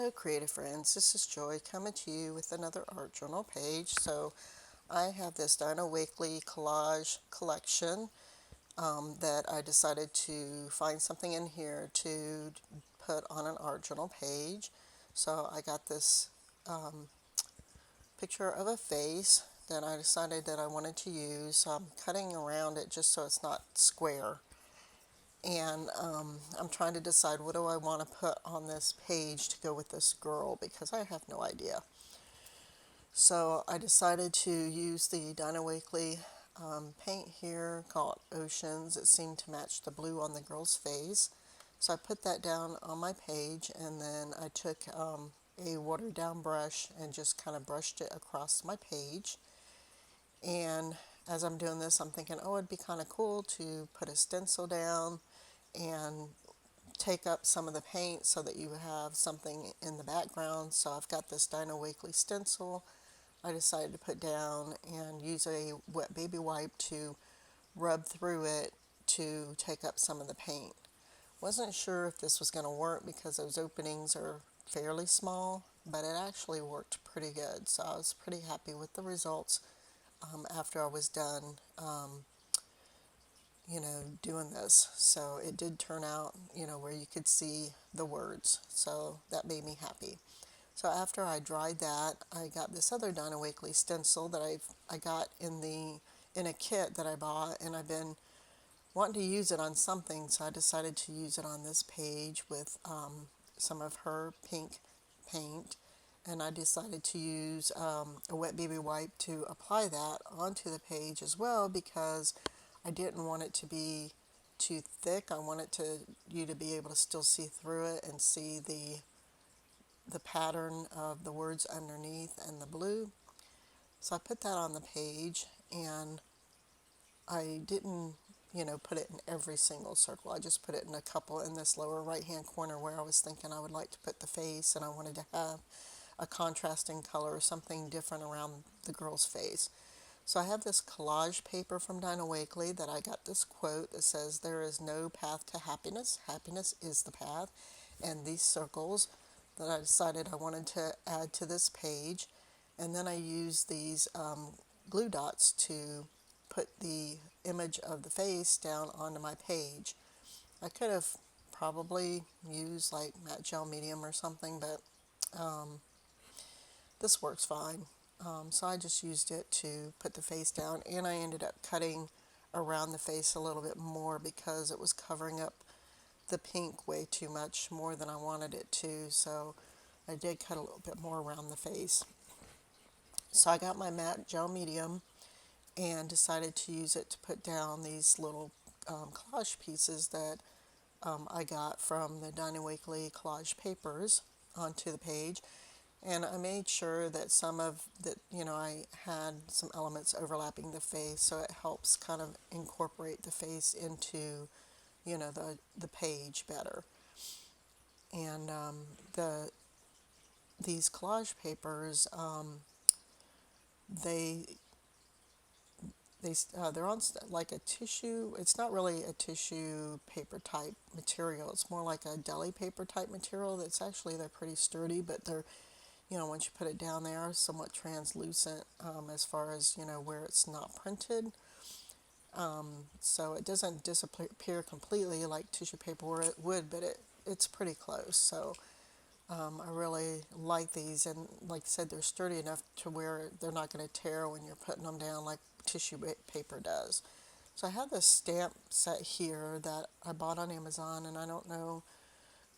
Hello creative friends, this is Joy coming to you with another art journal page. So I have this Dinah Wakely collage collection that I decided to find something in here to put on an art journal page. So I got this picture of a face that I decided that I wanted to use. So I'm cutting around it just so it's not square. And I'm trying to decide what do I want to put on this page to go with this girl because I have no idea. So I decided to use the Dinah Wakely paint here called Oceans. It seemed to match the blue on the girl's face. So I put that down on my page, and then I took a watered down brush and just kind of brushed it across my page. And as I'm doing this, I'm thinking, oh, it'd be kind of cool to put a stencil down and take up some of the paint so that you have something in the background. So I've got this Dinah Wakely stencil I decided to put down and use a wet baby wipe to rub through it to take up some of the paint. Wasn't sure if this was going to work because those openings are fairly small, but it actually worked pretty good. So I was pretty happy with the results after I was done, doing this. So it did turn out, where you could see the words. So that made me happy. So after I dried that, I got this other Dinah Wakely stencil that I got in a kit that I bought, and I've been wanting to use it on something, so I decided to use it on this page with some of her pink paint, and I decided to use a wet baby wipe to apply that onto the page as well because I didn't want it to be too thick. I wanted you to be able to still see through it and see the pattern of the words underneath and the blue. So I put that on the page, and I didn't, put it in every single circle. I just put it in a couple in this lower right hand corner where I was thinking I would like to put the face, and I wanted to have a contrasting color or something different around the girl's face. So I have this collage paper from Dinah Wakely that I got this quote that says, "There is no path to happiness. Happiness is the path." And these circles that I decided I wanted to add to this page. And then I used these glue dots to put the image of the face down onto my page. I could have probably used like matte gel medium or something, but this works fine. So I just used it to put the face down, and I ended up cutting around the face a little bit more because it was covering up the pink way too much, more than I wanted it to. So I did cut a little bit more around the face. So I got my matte gel medium and decided to use it to put down these little collage pieces that I got from the Dinah Wakely collage papers onto the page. And I made sure that some of that, I had some elements overlapping the face, so it helps kind of incorporate the face into, the page better. And these collage papers, they they're on like a tissue. It's not really a tissue paper type material. It's more like a deli paper type material. They're pretty sturdy, but they're, once you put it down, they are somewhat translucent as far as, where it's not printed. So it doesn't disappear completely like tissue paper would, but it's pretty close. So I really like these, and like I said, they're sturdy enough to where they're not going to tear when you're putting them down like tissue paper does. So I have this stamp set here that I bought on Amazon, and I don't know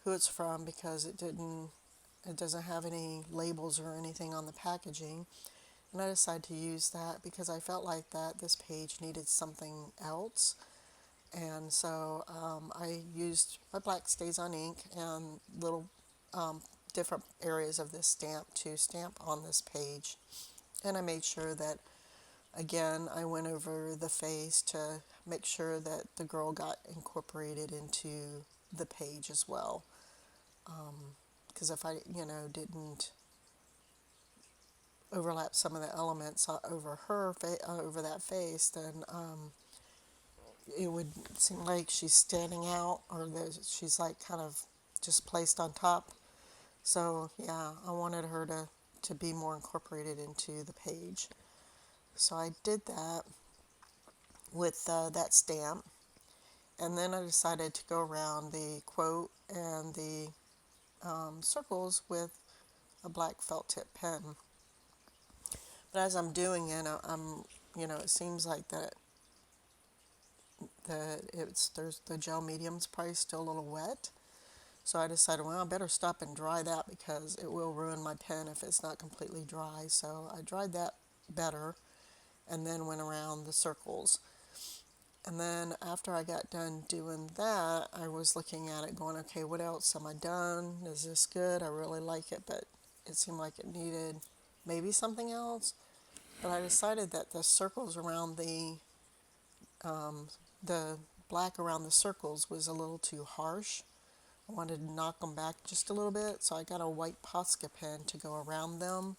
who it's from because it doesn't have any labels or anything on the packaging. And I decided to use that because I felt like that this page needed something else. And so I used my black StazOn ink and little different areas of this stamp to stamp on this page. And I made sure that, again, I went over the face to make sure that the girl got incorporated into the page as well. Because if I, didn't overlap some of the elements over that face, then it would seem like she's standing out, or that she's like kind of just placed on top So yeah, I wanted her to be more incorporated into the page. So I did that with that stamp. And then I decided to go around the quote and the circles with a black felt tip pen. But as I'm doing it, it seems like that there's the gel medium's probably still a little wet. So I decided, well, I better stop and dry that because it will ruin my pen if it's not completely dry. So I dried that better and then went around the circles. And then after I got done doing that, I was looking at it going, okay, what else am I done? Is this good? I really like it, but it seemed like it needed maybe something else. But I decided that the circles around the black around the circles was a little too harsh. I wanted to knock them back just a little bit, so I got a white Posca pen to go around them.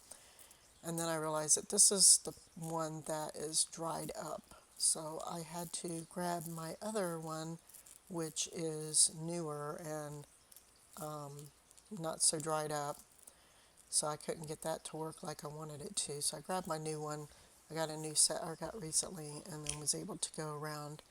And then I realized that this is the one that is dried up. So I had to grab my other one, which is newer and not so dried up. So I couldn't get that to work like I wanted it to. So I grabbed my new one. I got a new set I got recently and then was able to go around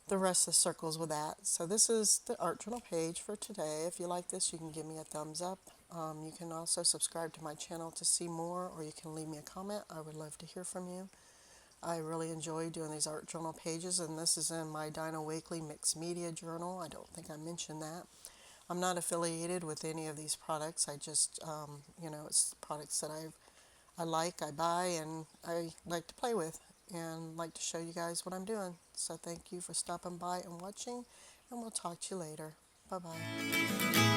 the rest of the circles with that. So this is the art journal page for today. If you like this, you can give me a thumbs up. You can also subscribe to my channel to see more, or you can leave me a comment. I would love to hear from you. I really enjoy doing these art journal pages, and this is in my Dinah Wakely Mixed Media Journal. I don't think I mentioned that. I'm not affiliated with any of these products. I just, it's products that I like, I buy, and I like to play with and like to show you guys what I'm doing. So thank you for stopping by and watching, and we'll talk to you later. Bye-bye.